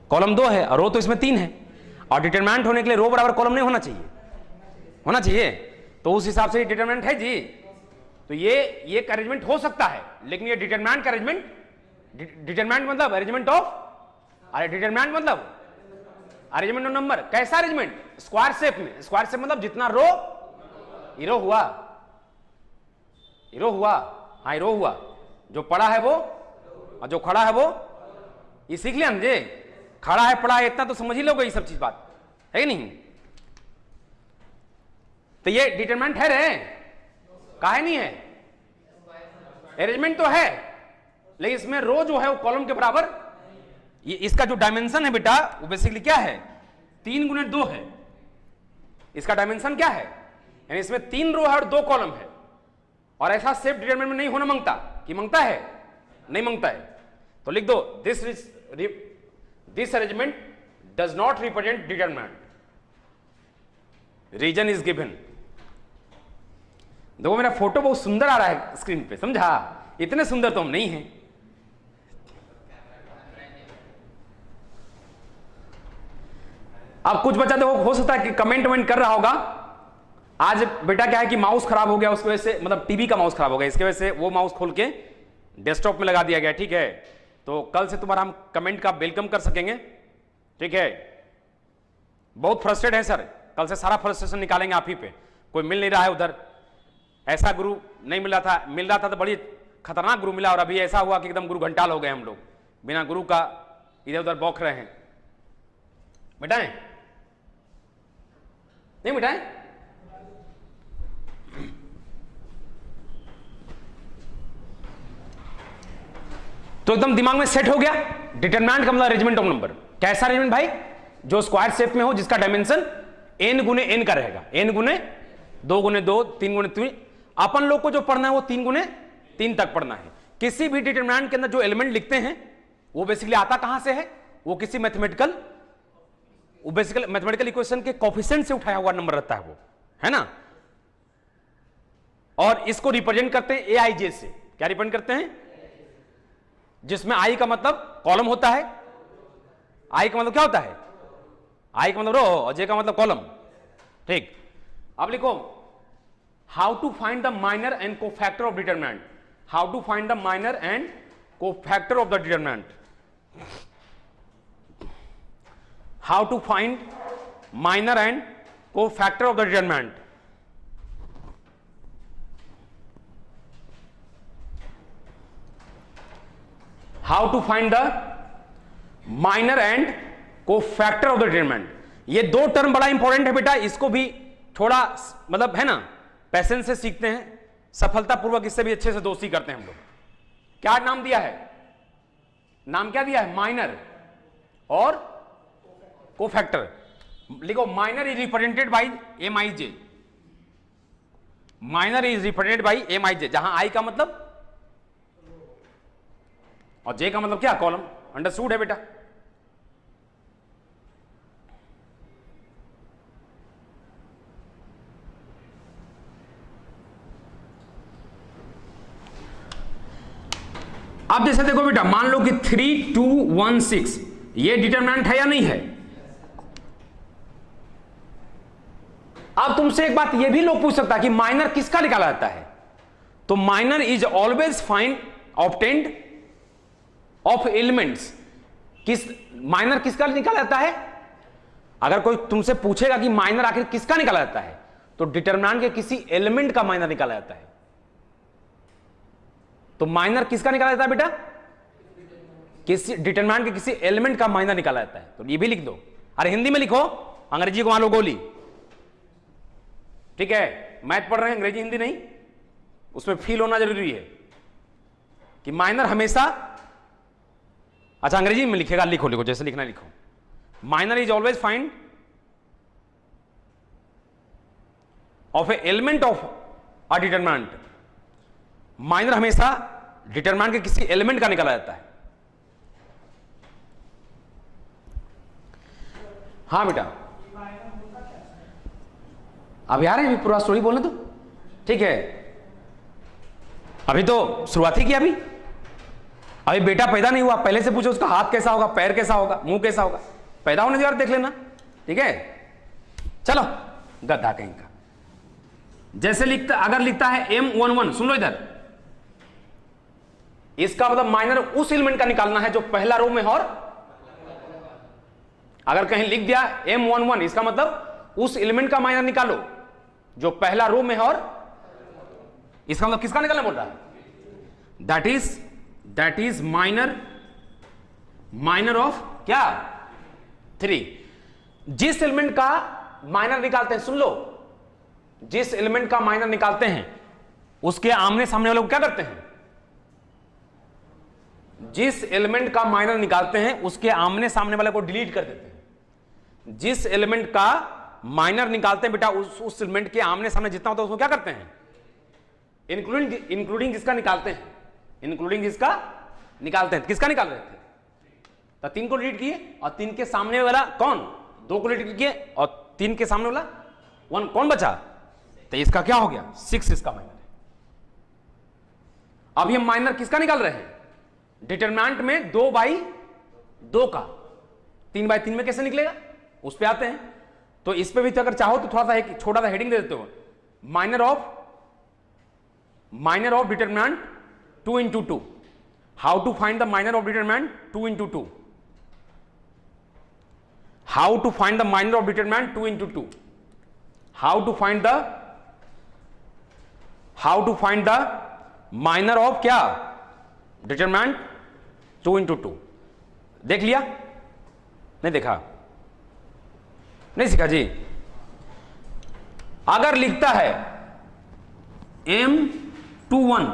Speaker 1: कॉलम 2 है, और रो तो इसमें 3 है, और डिटरमिनेंट होने के लिए रो बराबर कॉलम नहीं होना चाहिए, होना चाहिए, तो उस हिसाब से डिटरमिनेंट है जी। तो ये अरेंजमेंट हो सकता है, लेकिन ये डिटरमिनेंट का अरेंजमेंट, डिटरमिनेंट मतलब अरेंजमेंट ऑफ, अरे डिटरमिनेंट मतलब अरेंजमेंट ऑफ नंबर, कैसा अरेंजमेंट, स्क्वायर शेप में, स्क्वायर शेप मतलब जितना रो, रो हुआ, रो हुआ, हाँ रो हुआ, जो पड़ा है वो और जो खड़ा है वो, ये सीख लिया मुझे, खड़ा है पड़ा है इतना तो समझ ही लोगे ये सब चीज, बात है कि नहीं? तो ये डिटरमिनेंट है रे, काहे नहीं है, अरेंजमेंट तो है, लेकिन इसमें रो जो है वो कॉलम के बराबर, ये इसका जो डायमेंशन है बेटा वो बेसिकली क्या है, 3 गुने 2 है, इसका डायमेंशन क्या है, यानी इसमें 3 रो है और 2 कॉलम है, और ऐसा शेप डिटरमिनेंट में नहीं होना मांगता, कि मांगता है, नहीं मांगता है, तो लिख दो this arrangement does not represent determinant, reason is given. देखो मेरा फोटो बहुत सुंदर आ रहा है स्क्रीन पे, समझा, इतने सुंदर तो हम नहीं हैं। अब कुछ बच्चा देखो हो सकता है कि कमेंट कर रहा होगा, आज बेटा क्या है कि माउस खराब हो गया, उसकी वजह से, मतलब टीवी का माउस खराब हो गया, इसकी वजह से वो माउस खोल के डेस्कटॉप में लगा दिया गया, ठीक है, तो कल से तुम्हारा हम कमेंट का वेलकम कर सकेंगे, ठीक है। बहुत फ्रस्ट्रेट है सर, कल से सारा फ्रस्ट्रेशन निकालेंगे आप ही पे, कोई मिल नहीं रहा है उधर, ऐसा गुरु नहीं मिल रहा था तो बड़ी खतरनाक गुरु मिला, और अभी ऐसा हुआ कि एकदम गुरु घंटाल हो गए हम लोग, बिना गुरु का इधर उधर बौख रहे हैं। मिटाएं नहीं मिटाएं, तो एकदम दिमाग में सेट हो गया, डिटरमिनेंट का मतलब अरेंजमेंट ऑफ नंबर, कैसा अरेंजमेंट भाई, जो स्क्वायर शेप में हो, जिसका डायमेंशन n गुने n का रहेगा, n गुने 2 गुने 2 3 गुने 3, अपन लोग को जो पढ़ना है वो 3 गुने 3 तक पढ़ना है। किसी भी डिटरमिनेंट के अंदर जो एलिमेंट लिखते हैं वो बेसिकली आता कहां से है, वो किसी मैथमेटिकल इक्वेशन के कोफिशिएंट से उठाया हुआ नंबर रहता है वो, है ना, और इसको रिप्रेजेंट करते हैं aij से, क्या रिप्रेजेंट करते हैं, जिसमें i का मतलब कॉलम होता है, i का मतलब क्या होता है, i का मतलब रो और j का मतलब कॉलम, ठीक। अब लिखो how to find the minor and cofactor of determinant, how to find the minor and cofactor of the determinant, how to find minor and cofactor of the determinant. How to find the minor and cofactor of the determinant, ये 2 term बड़ा important है बेटा, इसको भी थोड़ा मतलब है ना पैसेंस से सीखते हैं, सफलतापूर्वक इससे भी अच्छे से दोस्ती करते हैं हम लोग। क्या नाम दिया है, नाम क्या दिया है, माइनर और कोफैक्टर, लिखो minor is represented by MIJ, minor is represented by MIJ, जहां I का मतलब और J का मतलब क्या, कॉलम, अंडरस्टूड है बेटा। अब जैसे देखो बेटा, मान लो कि 3 2 1 6 ये डिटरमिनेंट है या नहीं है। अब तुमसे एक बात ये भी लोग पूछ सकता है कि माइनर किसका निकाला जाता है, तो minor is always find obtained of elements, किस माइनर किसका निकाला जाता है, अगर कोई तुमसे पूछेगा कि माइनर आखिर किसका निकाला जाता है, तो डिटरमिनेंट के किसी एलिमेंट का माइनर निकाला जाता है। तो माइनर किसका निकाला जाता है बेटा? किसी डिटरमिनेंट के किसी एलिमेंट का माइनर निकाला जाता है। तो ये भी लिख दो। अरे हिंदी में लिखो, अंग्रेजी को मान लो गोली। ठीक है, मैथ पढ़ रहे हैं, अंग्रेजी हिंदी नहीं, उसमें फील होना जरूरी है कि माइनर हमेशा, अच्छा अंग्रेजी में लिखेगा, लिखो लिखो जैसे लिखना लिखो। Minor is always find of A element of a determinant. Minor हमेशा डिटरमिनेंट के किसी एलिमेंट का निकाला जाता है। हाँ बेटा, अभी आ रहे हैं, अभी पूरा स्टोरी बोलने तो ठीक है। अभी तो शुरुआत ही किया, अभी बेटा पैदा नहीं हुआ, पहले से पूछो उसका हाथ कैसा होगा, पैर कैसा होगा, मुंह कैसा होगा, पैदा होने के बाद देख लेना। ठीक है, चलो गधा कहीं का। जैसे लिखता, अगर लिखता है M11, सुन लो इधर, इसका मतलब माइनर उस एलिमेंट का निकालना है जो पहला रो में, और अगर कहीं लिख दिया M11, इसका मतलब उस एलिमेंट का माइनर निकालो जो पहला रो में है, और इसका मतलब किसका निकालना बोल रहा है? दैट इज माइनर ऑफ क्या? 3। जिस एलिमेंट का माइनर निकालते हैं, सुन लो, जिस एलिमेंट का माइनर निकालते हैं उसके आमने सामने वाले को क्या करते हैं? जिस एलिमेंट का माइनर निकालते हैं उसके आमने सामने वाले को डिलीट कर देते हैं। जिस एलिमेंट का माइनर निकालते हैं बेटा, उस एलिमेंट के आमने सामने जितना होता है उसको क्या करते हैं? इंक्लूडिंग जिसका निकालते हैं, इंक्लूडिंग जिसका निकालते हैं। किसका निकाल रहे थे? तो 3 को डिलीट किए, और 3 के सामने वाला कौन? 2 को डिलीट किए, और 3 के सामने वाला 1 कौन बचा? तो इसका क्या हो गया? 6 इसका माइनर है। अब ये माइनर किसका निकाल रहे हैं? डिटरमिनेंट में 2/2 का। 3/3 में कैसे निकलेगा, उस पे आते हैं। तो इस पे भी तो अगर चाहो तो थोड़ा सा एक छोटा सा हेडिंग दे देते हो, minor of determinant 2 into 2। How to find the minor of determinant 2 into 2। How to find the minor of determinant 2 into 2। How to find the minor of क्या? Determinant 2 into 2। देख लिया? नहीं देखा? नहीं सीखा जी? अगर लिखता है M21,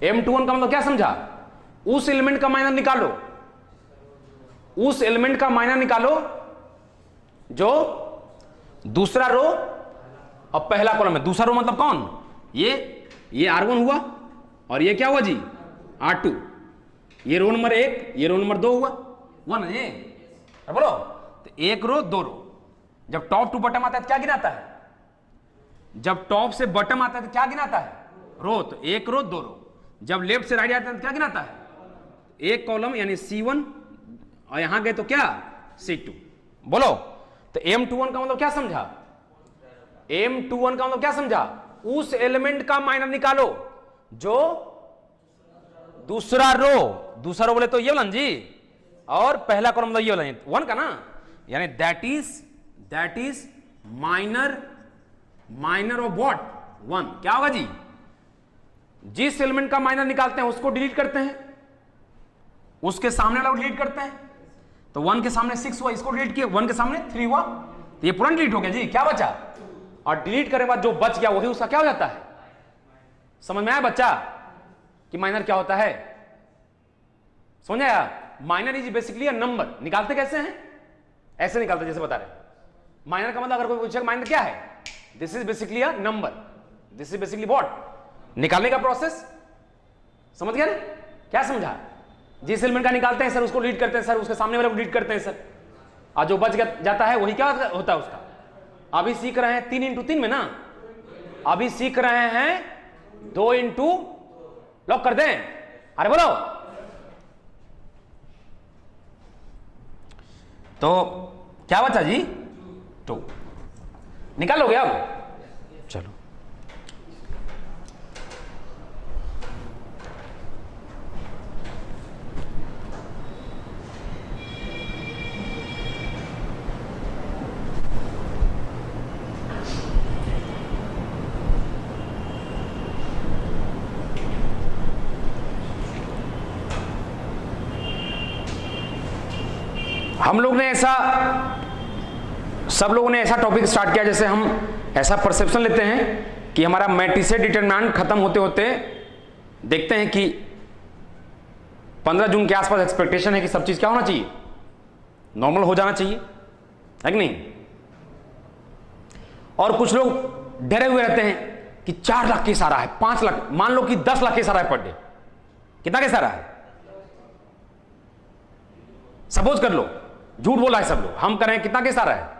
Speaker 1: M21 का मतलब क्या समझा? उस एलिमेंट का माइनर निकालो, उस एलिमेंट का माइनर निकालो जो दूसरा रो और पहला कॉलम है। दूसरा रो मतलब कौन? ये R1 हुआ, और ये क्या हुआ जी? R2। ये रो नंबर 1, ये रो नंबर 2 हुआ, 1 है ये। बोलो, तो 1 रो 2 रो। जब टॉप टू बॉटम आता है तो क्या गिनाता है? जब टॉप से बॉटम आता है तो क्या गिनाता है? रो। तो 1 रो 2 रो। जब लेफ्ट से राइट आता है तो क्या गिनाता है? 1 कॉलम यानी C1, और यहां गए तो क्या? C2। बोलो, तो M21 का मतलब क्या समझा? M21 का मतलब क्या समझा? उस एलिमेंट का माइनर निकालो जो दूसरा रो बोले तो ये वाला जी, और पहला कॉलम मतलब ये वाला 1 का ना, यानी that is minor of what? 1। क्या होगा जी? जिस एलिमेंट का माइनर निकालते हैं उसको डिलीट करते हैं, उसके सामने वाला को डिलीट करते हैं। तो 1 के सामने 6 हुआ, इसको डिलीट किया, 1 के सामने 3 हुआ, तो ये पूरा डिलीट हो गया जी। क्या बचा? और डिलीट करने के बाद जो बच गया वही उसका क्या हो जाता है? समझ में आया बच्चा कि माइनर क्या होता है? समझ आया? Minor is basically a number. निकालते कैसे हैं? ऐसे निकालते जैसे बता रहे। माइनर का मतलब अगर कोई पूछे माइनर क्या है, this is basically a number, this is basically what? निकालने का प्रोसेस। समझ गया ना? क्या समझा? जिस एलिमेंट का निकालते हैं सर उसको डिलीट करते हैं सर, उसके सामने वाले को डिलीट करते हैं सर, और जो बच जाता है वही क्या होता है उसका। अभी सीख रहे हैं 3 into 3 में ना, अभी सीख रहे हैं 2 into, लॉक कर दें? अरे बोलो, तो क्या बचा जी? 2। निकालोगे अब? चलो, हम लोग ने ऐसा, सब लोगों ने ऐसा टॉपिक स्टार्ट किया जैसे हम ऐसा परसेप्शन लेते हैं कि हमारा मैट्रिसेस डिटरमिनेंट खत्म होते होते देखते हैं कि 15 जून के आसपास एक्सपेक्टेशन है कि सब चीज क्या होना चाहिए, नॉर्मल हो जाना चाहिए, है कि नहीं। और कुछ लोग डरे हुए रहते हैं कि 4 लाख केस आ रहा है, 5 लाख, मान लो कि 10 लाख केस आ रहा है पर डे। कितना केस आ रहा है? सपोज कर लो, झूठ बोला है सब लोग, हम करें कितना केस आ रहा है,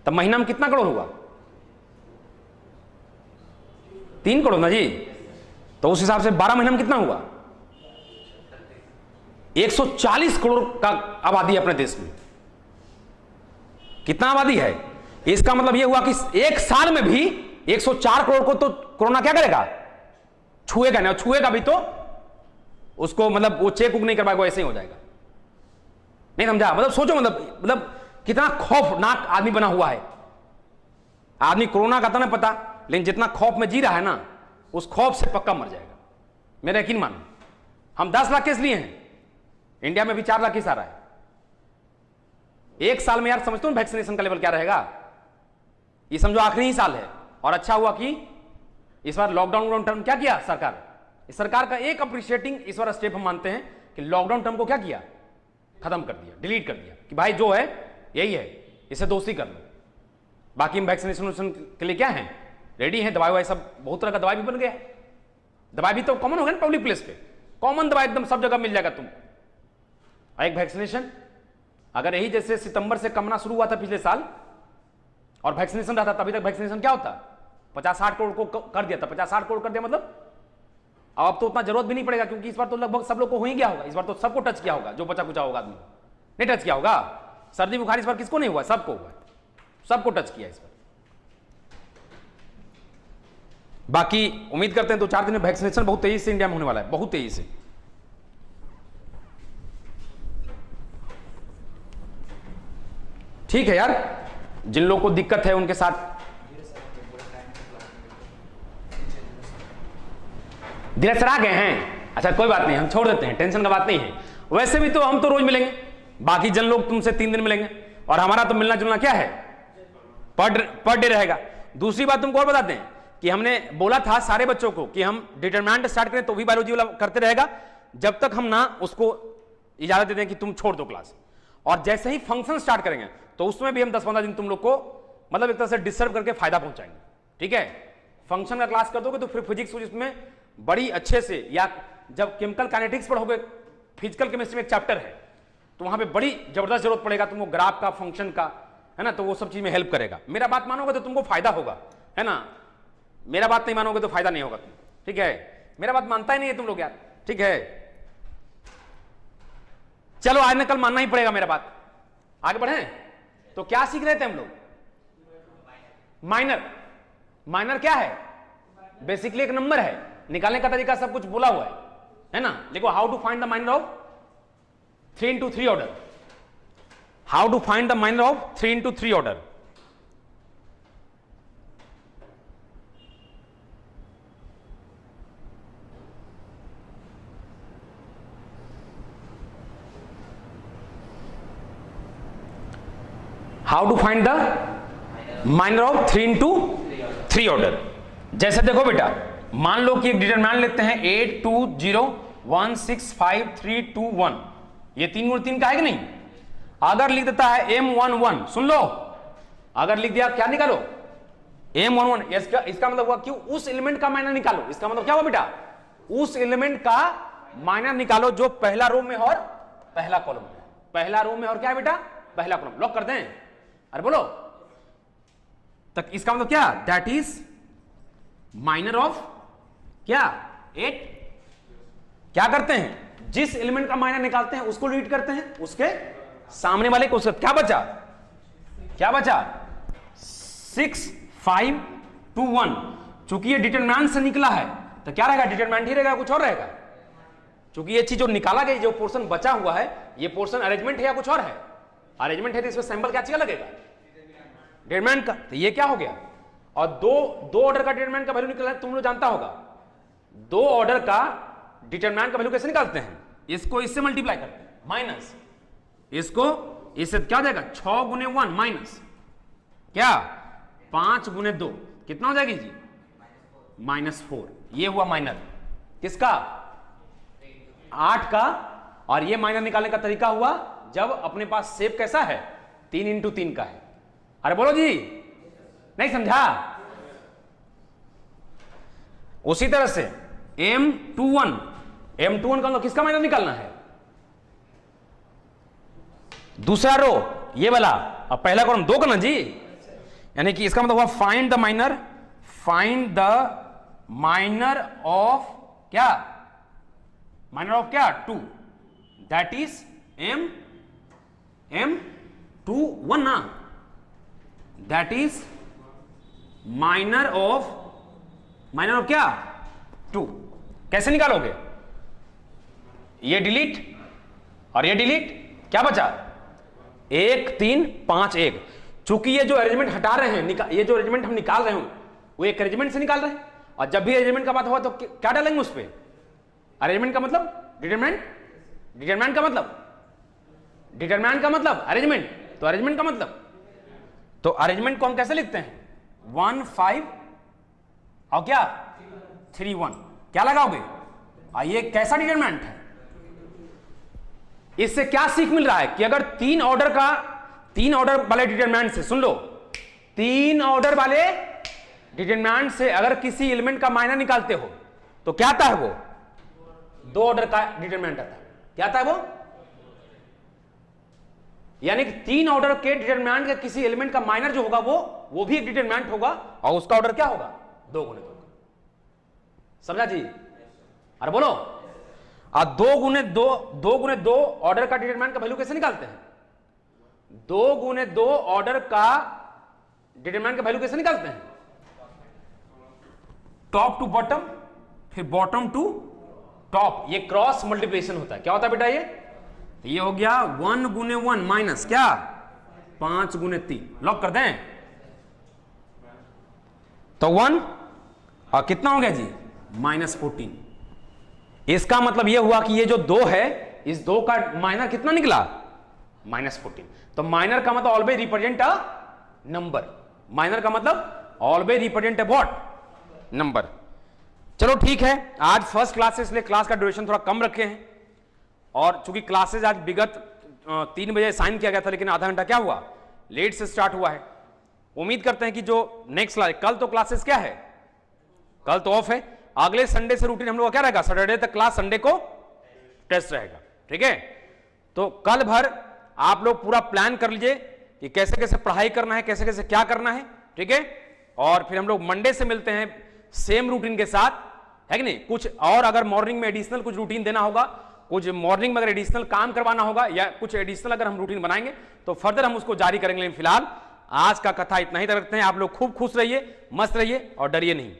Speaker 1: तब महीना में कितना करोड़ हुआ? 3 करोड़ ना जी। तो उस हिसाब से 12 महीना में कितना हुआ? 140 करोड़ का आबादी है अपने देश में। कितना आबादी है? इसका मतलब यह हुआ कि एक साल में भी 104 करोड़ को तो कोरोना क्या करेगा? छुएगा ना, छुएगा भी तो उसको मतलब वो चेक उक नहीं कर पाएगा, ऐसे ही हो जाएगा। नहीं समझा? मतलब सोचो, मतलब कितना खौफनाक आदमी बना हुआ है। आदमी कोरोना का तो नहीं पता, लेकिन जितना खौफ में जी रहा है ना, उस खौफ से पक्का मर जाएगा। मेरा यकीन मानो, हम 10 लाख केस लिए हैं, इंडिया में भी 4 लाख केस आ रहा है। एक साल में यार समझते हो वैक्सीनेशन का लेवल क्या रहेगा? ये समझो आखिरी ही साल है। और अच्छा हुआ कि इस बार लॉकडाउन टर्म क्या किया सरकार का एक अप्रिशिएटिंग इस बार स्टेप हम मानते हैं कि लॉकडाउन टर्म को क्या किया, खत्म कर दिया, डिलीट कर दिया कि भाई जो है यही है, इसे दोस्ती कर लो। बाकी हम वैक्सीनेशन के लिए क्या है, रेडी है। दवाई सब बहुत तरह का दवाई भी बन गया है। दवाई भी तो कॉमन हो गया ना, पब्लिक प्लेस पे कॉमन दवाई एकदम सब जगह मिल जाएगा तुमको। एक वैक्सीनेशन अगर यही जैसे सितंबर से कमना शुरू हुआ था पिछले साल और वैक्सीनेशन रहता, तभी तक वैक्सीनेशन क्या होता, 50-60 करोड़ को कर दिया था। 50-60 करोड़ कर दिया मतलब अब तो उतना जरूरत भी नहीं पड़ेगा, क्योंकि इस बार तो लगभग सब लोग को हो ही गया होगा। इस बार तो सबको टच किया होगा, जो बचा कुचा होगा आदमी नहीं टच किया होगा। सर्दी बुखार इस बार किसको नहीं हुआ? सबको हुआ, सबको टच किया इस बार। बाकी उम्मीद करते हैं 2-4 दिन में वैक्सीनेशन बहुत तेजी से इंडिया में होने वाला है, बहुत तेजी से। ठीक है यार, जिन लोगों को दिक्कत है उनके साथ धीरे सर आ गए हैं। अच्छा कोई बात नहीं, हम छोड़ देते हैं, टेंशन का बात नहीं है। वैसे भी तो हम तो रोज मिलेंगे, बाकी जन लोग तुमसे 3 दिन मिलेंगे, और हमारा तो मिलना जुलना क्या है, पर डे रहेगा। दूसरी बात तुमको और बताते हैं कि हमने बोला था सारे बच्चों को कि हम डिटरमिनेंट स्टार्ट करें तो भी बायोलॉजी वाला करते रहेगा, जब तक हम ना उसको इजाजत दे दें कि तुम छोड़ दो क्लास। और जैसे ही फंक्शन स्टार्ट करेंगे तो उसमें भी हम 10-15 दिन तुम लोग को मतलब एक तरह से डिस्टर्ब करके फायदा पहुंचाएंगे। ठीक है, फंक्शन का क्लास कर दोगे तो फिर फिजिक्स में बड़ी अच्छे से, या जब केमिकल काइनेटिक्स पढ़ोगे, फिजिकल केमिस्ट्री में एक चैप्टर है, तो वहां पे बड़ी जबरदस्त जरूरत पड़ेगा तुमको ग्राफ का, फंक्शन का, है ना। तो वो सब चीज में हेल्प करेगा। मेरा बात मानोगे तो तुमको फायदा होगा, है ना। मेरा बात नहीं मानोगे तो फायदा नहीं होगा तुम। ठीक है, मेरा बात मानता ही नहीं है तुम लोग यार। ठीक है, चलो आज न कल मानना ही पड़ेगा मेरा बात। आगे बढ़े तो क्या सीख रहे थे हम लोग? माइनर क्या है? बेसिकली एक नंबर है, निकालने का तरीका सब कुछ बोला हुआ है ना। देखो, how to find the minor of 3 into 3 order. How to find the minor of 3 into 3 order. How to find the minor of 3 into 3 order. जैसे देखो बेटा, मान लो कि एक डिटरमिनेंट लेते हैं 8 2 0 1 6 5 3 2 1। ये 3 गुण 3 का है कि नहीं? अगर लिख देता है M11, सुन लो, अगर लिख दिया क्या निकालो? M11। इसका मतलब हुआ कि उस एलिमेंट का माइनर निकालो। इसका मतलब क्या हुआ बेटा? उस एलिमेंट का माइनर निकालो जो पहला रो में और पहला कॉलम में। पहला रो में और क्या है बेटा? पहला कॉलम। लॉक कर दें? अरे बोलो तक। इसका मतलब क्या? दैट इज माइनर ऑफ क्या? 8। क्या करते हैं? जिस एलिमेंट का माइनर निकालते हैं उसको रीड करते हैं, उसके सामने वाले को। क्या बचा? 6 5 2 1। चूंकि ये डिटरमिनेंट से निकला है तो क्या रहेगा? डिटरमिनेंट ही रहेगा, कुछ और रहेगा। चूंकि ये चीज जो निकाला गया, जो पोर्शन बचा हुआ है, ये पोर्शन अरेंजमेंट है या कुछ और है? अरेंजमेंट है, तो इसमें सैंपल क्या चाहिए लगेगा? डिटरमिनेंट का। तो ये क्या हो गया? और दो ऑर्डर का डिटरमिनेंट का वैल्यू निकला है, तुम लोग जानता होगा। 2 ऑर्डर का डिटरमिनेंट का वैल्यू कैसे निकालते हैं? इसको इससे मल्टीप्लाई करते हैं, माइनस इसको इससे क्या हो जाएगा 6 गुने 1 माइनस क्या 5 गुने 2 कितना हो जाएगी जी -4। ये हुआ माइनर किसका 8 का। और ये माइनर निकालने का तरीका हुआ जब अपने पास शेप कैसा है 3 इंटू 3 का है। अरे बोलो जी नहीं समझा। उसी तरह से M21 का मतलब किसका माइनर निकालना है दूसरा रो ये वाला। अब पहला कॉलम 2 का ना जी, यानी कि इसका मतलब हुआ फाइंड द माइनर ऑफ क्या टू, दैट इज M21 ना, दैट इज माइनर ऑफ क्या 2। कैसे निकालोगे ये डिलीट और ये डिलीट, क्या बचा 1 3 5 1। चूंकि ये जो अरेंजमेंट हटा रहे हैं ये जो अरेंजमेंट हम निकाल रहे हैं वो एक अरेंजमेंट से निकाल रहे हैं। और जब भी अरेंजमेंट का बात हुआ तो क्या डालेंगे उस पर अरेंजमेंट का मतलब डिटरमिनेंट का मतलब अरेंजमेंट, तो अरेंजमेंट का मतलब तो अरेंजमेंट को हम कैसे लिखते हैं 1 5 और क्या 3 1। क्या लगाओगे ये कैसा डिटरमिनेंट है। इससे क्या सीख मिल रहा है कि अगर 3 ऑर्डर वाले डिटरमिनेंट से, सुन लो 3 ऑर्डर वाले डिटरमिनेंट से अगर किसी एलिमेंट का माइनर निकालते हो तो क्या आता है वो 2 ऑर्डर का डिटरमिनेंट आता है। क्या आता है वो, यानी कि 3 ऑर्डर के डिटरमिनेंट के किसी एलिमेंट का माइनर जो होगा वो भी एक डिटरमिनेंट होगा और उसका ऑर्डर क्या होगा 2 गुने 2। समझा जी। अरे बोलो 2 गुने 2 ऑर्डर का डिटरमिनेंट का वैल्यू कैसे निकालते हैं 2 गुने 2 ऑर्डर का डिटरमिनेंट का वैल्यू कैसे निकालते हैं टॉप टू बॉटम फिर बॉटम टू टॉप। ये क्रॉस मल्टीप्लिकेशन होता है। क्या होता है बेटा ये हो गया 1 गुने 1 माइनस क्या 5 गुने 3। लॉक कर दें तो 1 और कितना हो गया जी -14। इसका मतलब यह हुआ कि ये जो 2 है इस 2 का माइनर कितना निकला -14। तो माइनर का मतलब always represent a number, minor का मतलब always represent a what number. चलो ठीक है, आज फर्स्ट क्लास है इसलिए क्लास का ड्यूरेशन थोड़ा कम रखे हैं। और चूंकि क्लासेज आज विगत 3 बजे साइन किया गया था लेकिन आधा घंटा क्या हुआ लेट से स्टार्ट हुआ है। उम्मीद करते हैं कि जो नेक्स्ट क्लास, कल तो क्लासेस क्या है कल तो ऑफ है, अगले संडे से रूटीन हम लोग का क्या रहेगा सैटरडे तक क्लास, संडे को टेस्ट रहेगा। ठीक है, तो कल भर आप लोग पूरा प्लान कर लीजिए कि कैसे कैसे पढ़ाई करना है, कैसे कैसे क्या करना है। ठीक है, और फिर हम लोग मंडे से मिलते हैं सेम रूटीन के साथ, है कि नहीं। कुछ और अगर मॉर्निंग में एडिशनल कुछ रूटीन देना होगा, कुछ मॉर्निंग में अगर एडिशनल काम करवाना होगा या कुछ एडिशनल अगर हम रूटीन बनाएंगे तो फर्दर हम उसको जारी करेंगे। लेकिन फिलहाल आज का कथा इतना ही रखते हैं। आप लोग खूब खुश रहिए, मस्त रहिए और डरिए नहीं।